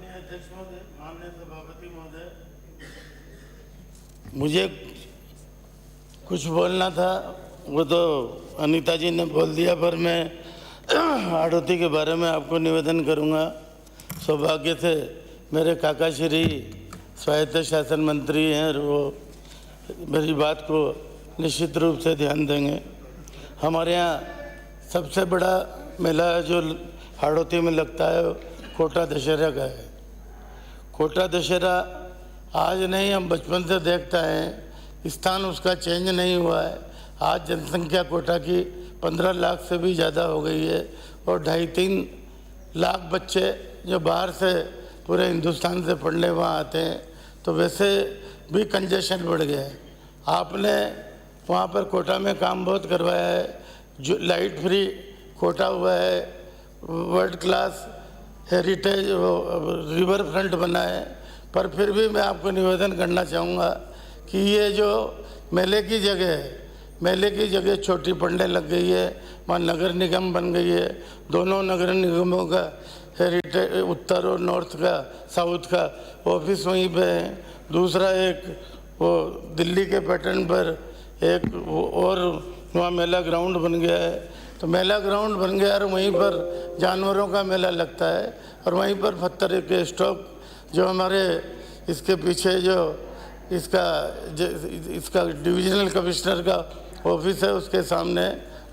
माननीय अध्यक्ष महोदय, माननीय सभापति महोदय, मुझे कुछ बोलना था, वो तो अनीता जी ने बोल दिया, पर मैं हाड़ौती के बारे में आपको निवेदन करूंगा। सौभाग्य से मेरे काका श्री स्वायत्त शासन मंत्री हैं और वो मेरी बात को निश्चित रूप से ध्यान देंगे। हमारे यहाँ सबसे बड़ा मेला जो हाड़ौती में लगता है कोटा दशहरा का है। कोटा दशहरा आज नहीं, हम बचपन से देखते हैं, स्थान उसका चेंज नहीं हुआ है। आज जनसंख्या कोटा की 15 लाख से भी ज़्यादा हो गई है और 2.5-3 लाख बच्चे जो बाहर से पूरे हिंदुस्तान से पढ़ने वहाँ आते हैं, तो वैसे भी कंजेशन बढ़ गया है। आपने वहाँ पर कोटा में काम बहुत करवाया है, जो लाइट फ्री कोटा हुआ है, world class heritage river front बना है। पर फिर भी मैं आपको निवेदन करना चाहूँगा कि ये जो मेले की जगह है, मेले की जगह छोटी पड़ने लग गई है, वहाँ नगर निगम बन गई है। दोनों नगर निगमों का हेरिटेज उत्तर और नॉर्थ का साउथ का ऑफिस वहीं पे है। दूसरा एक वो दिल्ली के पैटर्न पर एक और वहाँ मेला ग्राउंड बन गया है। तो मेला ग्राउंड बन गया और वहीं पर जानवरों का मेला लगता है और वहीं पर पत्थर के स्टॉक जो हमारे इसके पीछे जो इसका डिविजनल कमिश्नर का ऑफिस है उसके सामने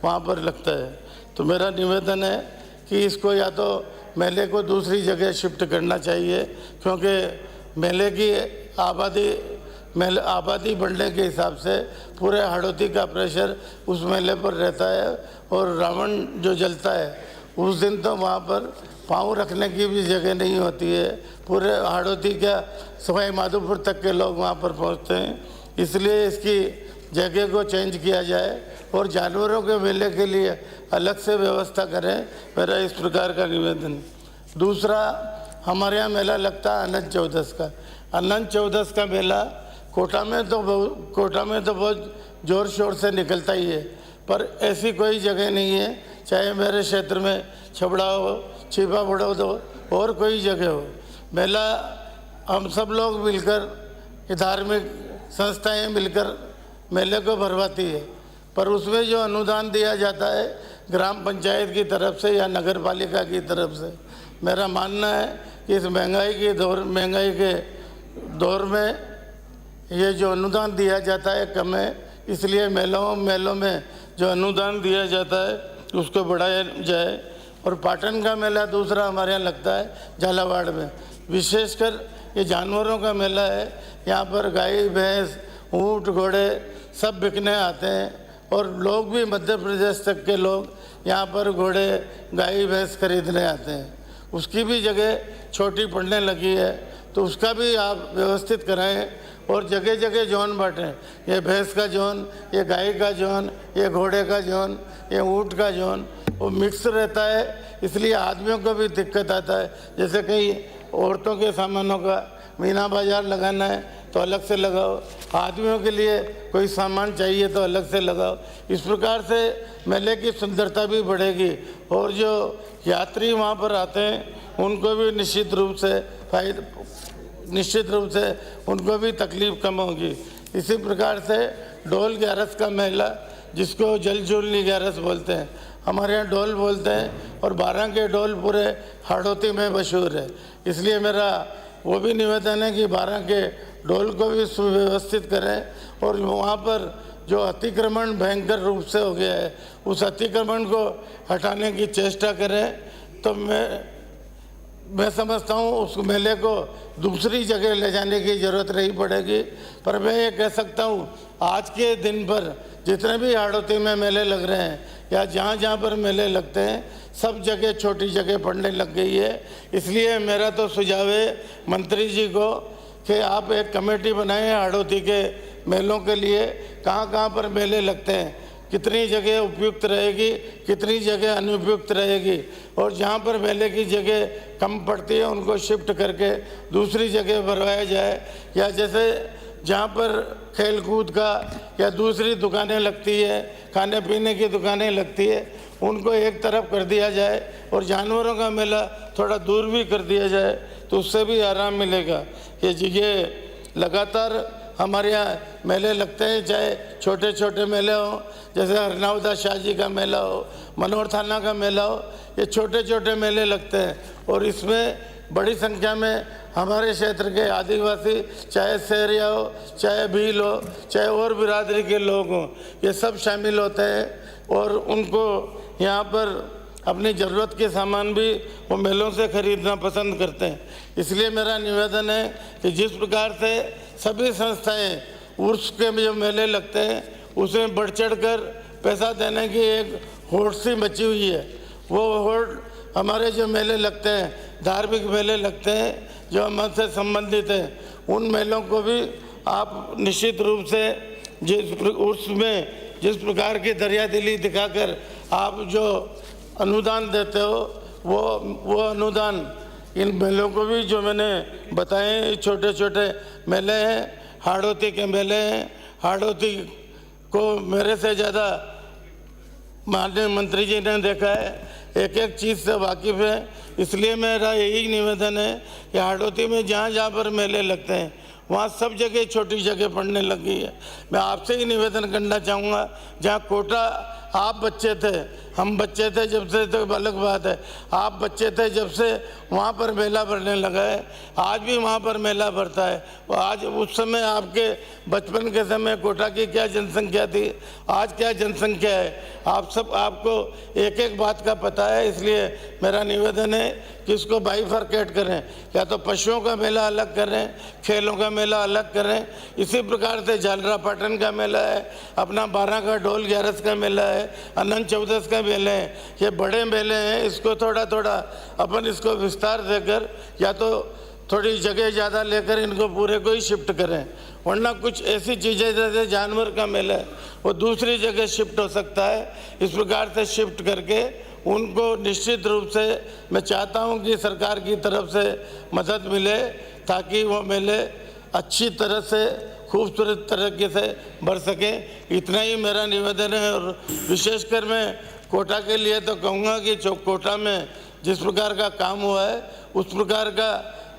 वहाँ पर लगता है। तो मेरा निवेदन है कि इसको या तो मेले को दूसरी जगह शिफ्ट करना चाहिए, क्योंकि मेले की आबादी बढ़ने के हिसाब से पूरे हाड़ौती का प्रेशर उस मेले पर रहता है और रावण जो जलता है उस दिन तो वहाँ पर पाँव रखने की भी जगह नहीं होती है। पूरे हाड़ौती का सवाई माधोपुर तक के लोग वहाँ पर पहुँचते हैं। इसलिए इसकी जगह को चेंज किया जाए और जानवरों के मेले के लिए अलग से व्यवस्था करें, मेरा इस प्रकार का निवेदन। दूसरा, हमारे यहाँ मेला लगता है अनंत चौदस का। अनंत चौदस का मेला कोटा में तो बहुत ज़ोर शोर से निकलता ही है, पर ऐसी कोई जगह नहीं है, चाहे मेरे क्षेत्र में छबड़ा हो, छिपा बड़ौद हो और कोई जगह हो। मेला हम सब लोग मिलकर, धार्मिक संस्थाएं मिलकर मेले को भरवाती है, पर उसमें जो अनुदान दिया जाता है ग्राम पंचायत की तरफ से या नगर पालिका की तरफ से, मेरा मानना है कि इस महंगाई के दौर में ये जो अनुदान दिया जाता है कम है। इसलिए मेलों में जो अनुदान दिया जाता है उसको बढ़ाया जाए। और पाटन का मेला दूसरा हमारे यहाँ लगता है झालावाड़ में, विशेषकर ये जानवरों का मेला है। यहाँ पर गाय भैंस ऊँट घोड़े सब बिकने आते हैं और लोग भी मध्य प्रदेश तक के लोग यहाँ पर घोड़े गाय भैंस खरीदने आते हैं। उसकी भी जगह छोटी पड़ने लगी है, तो उसका भी आप व्यवस्थित कराएं और जगह जगह जोन बांटें। ये भैंस का जोन, ये गाय का जोन, ये घोड़े का जोन, ये ऊँट का जोन, वो मिक्स रहता है। इसलिए आदमियों को भी दिक्कत आता है। जैसे कई औरतों के सामानों का मीना बाजार लगाना है तो अलग से लगाओ, आदमियों के लिए कोई सामान चाहिए तो अलग से लगाओ। इस प्रकार से मेले की सुंदरता भी बढ़ेगी और जो यात्री वहाँ पर आते हैं उनको भी निश्चित रूप से उनको भी तकलीफ कम होगी। इसी प्रकार से डोल ग्यारस का मेला, जिसको जलजूलनी ग्यारस बोलते हैं, हमारे यहाँ डोल बोलते हैं और 12 के डोल पूरे हाड़ौती में मशहूर है। इसलिए मेरा वो भी निवेदन है कि 12 के डोल को भी सुव्यवस्थित करें और वहाँ पर जो अतिक्रमण भयंकर रूप से हो गया है उस अतिक्रमण को हटाने की चेष्टा करें। तो मैं समझता हूँ उस मेले को दूसरी जगह ले जाने की ज़रूरत नहीं पड़ेगी। पर मैं ये कह सकता हूँ आज के दिन पर जितने भी हाड़ौती में मेले लग रहे हैं या जहाँ पर मेले लगते हैं सब जगह छोटी जगह पड़ने लग गई है। इसलिए मेरा तो सुझाव है मंत्री जी को कि आप एक कमेटी बनाएं हाड़ौती के मेलों के लिए, कहाँ पर मेले लगते हैं, कितनी जगह उपयुक्त रहेगी, कितनी जगह अनुपयुक्त रहेगी, और जहाँ पर मेले की जगह कम पड़ती है उनको शिफ्ट करके दूसरी जगह भरवाया जाए। या जैसे जहाँ पर खेल कूद का या दूसरी दुकानें लगती है, खाने पीने की दुकानें लगती है, उनको एक तरफ कर दिया जाए और जानवरों का मेला थोड़ा दूर भी कर दिया जाए, तो उससे भी आराम मिलेगा। ये लगातार हमारे यहाँ मेले लगते हैं, चाहे छोटे छोटे मेले हो, जैसे हरनावदा शाह जी का मेला हो, मनोहर थाना का मेला हो, ये छोटे छोटे मेले लगते हैं और इसमें बड़ी संख्या में हमारे क्षेत्र के आदिवासी, चाहे शहरिया हो, चाहे भील हो, चाहे और बिरादरी के लोग हों, ये सब शामिल होते हैं और उनको यहाँ पर अपनी ज़रूरत के सामान भी वो मेलों से खरीदना पसंद करते हैं। इसलिए मेरा निवेदन है कि जिस प्रकार से सभी संस्थाएं उर्स के जो मेले लगते हैं उसमें बढ़ चढ़ कर पैसा देने की एक होड़ सी मची हुई है, वो होड़ हमारे जो मेले लगते हैं, धार्मिक मेले लगते हैं जो हमसे संबंधित हैं, उन मेलों को भी आप निश्चित रूप से उसमें जिस प्रकार की दरियादिली दिखाकर आप जो अनुदान देते हो वो अनुदान इन मेलों को भी, जो मैंने बताए छोटे छोटे मेले हैं, हाड़ौती के मेले हैं, हाड़ौती को मेरे से ज़्यादा माननीय मंत्री जी ने देखा है, एक एक चीज़ से वाकिफ़ है। इसलिए मेरा यही निवेदन है कि हाड़ौती में जहाँ जहाँ पर मेले लगते हैं वहाँ सब जगह छोटी जगह पड़ने लगी है। मैं आपसे ही निवेदन करना चाहूँगा, जहाँ कोटा आप बच्चे थे, हम बच्चे थे जब से, तो अलग बात है, आप बच्चे थे जब से वहाँ पर मेला भरने लगा है, आज भी वहाँ पर मेला भरता है। आज उस समय आपके बचपन के समय कोटा की क्या जनसंख्या थी, आज क्या जनसंख्या है, आपको एक एक बात का पता है। इसलिए मेरा निवेदन है कि इसको बाइफरकेट करें, या तो पशुओं का मेला अलग करें, खेलों का मेला अलग करें। इसी प्रकार से झालरा पाटन का मेला है, अपना 12 का ढोल 11 का मेला है, अनंत चौदस का मेले हैं, ये बड़े मेले हैं। इसको थोड़ा थोड़ा अपन इसको विस्तार देकर या तो थोड़ी जगह ज़्यादा लेकर इनको पूरे को ही शिफ्ट करें, वरना कुछ ऐसी चीज़ें जैसे जानवर का मेला है वो दूसरी जगह शिफ्ट हो सकता है। इस प्रकार से शिफ्ट करके उनको निश्चित रूप से मैं चाहता हूं कि सरकार की तरफ से मदद मिले ताकि वो मेले अच्छी तरह से खूबसूरत तरीके से बढ़ सके। इतना ही मेरा निवेदन है। और विशेषकर मैं कोटा के लिए तो कहूँगा कि कोटा में जिस प्रकार का काम हुआ है,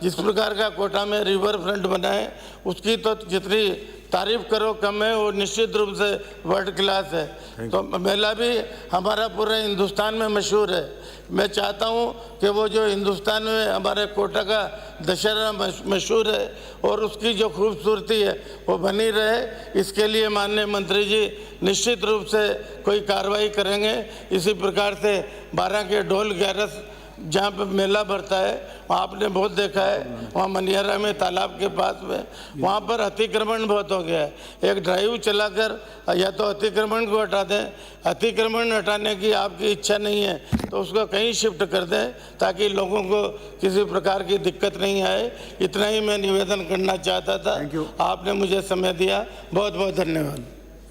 जिस प्रकार का कोटा में रिवर फ्रंट बना है, उसकी तो जितनी तारीफ करो कम है, वो निश्चित रूप से वर्ल्ड क्लास है। तो मेला भी हमारा पूरे हिंदुस्तान में मशहूर है। मैं चाहता हूँ कि वो जो हिंदुस्तान में हमारे कोटा का दशहरा मशहूर है और उसकी जो खूबसूरती है वो बनी रहे, इसके लिए माननीय मंत्री जी निश्चित रूप से कोई कार्रवाई करेंगे। इसी प्रकार से 12 के ढोल 11 जहाँ पे मेला भरता है वहाँ आपने बहुत देखा है, वहाँ मनियारा में तालाब के पास में वहाँ पर अतिक्रमण बहुत हो गया है। एक ड्राइव चलाकर या तो अतिक्रमण को हटा दें, अतिक्रमण हटाने की आपकी इच्छा नहीं है तो उसको कहीं शिफ्ट कर दें ताकि लोगों को किसी प्रकार की दिक्कत नहीं आए। इतना ही मैं निवेदन करना चाहता था। आपने मुझे समय दिया, बहुत बहुत धन्यवाद।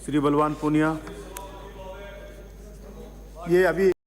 श्री बलवान पूनिया, ये अभी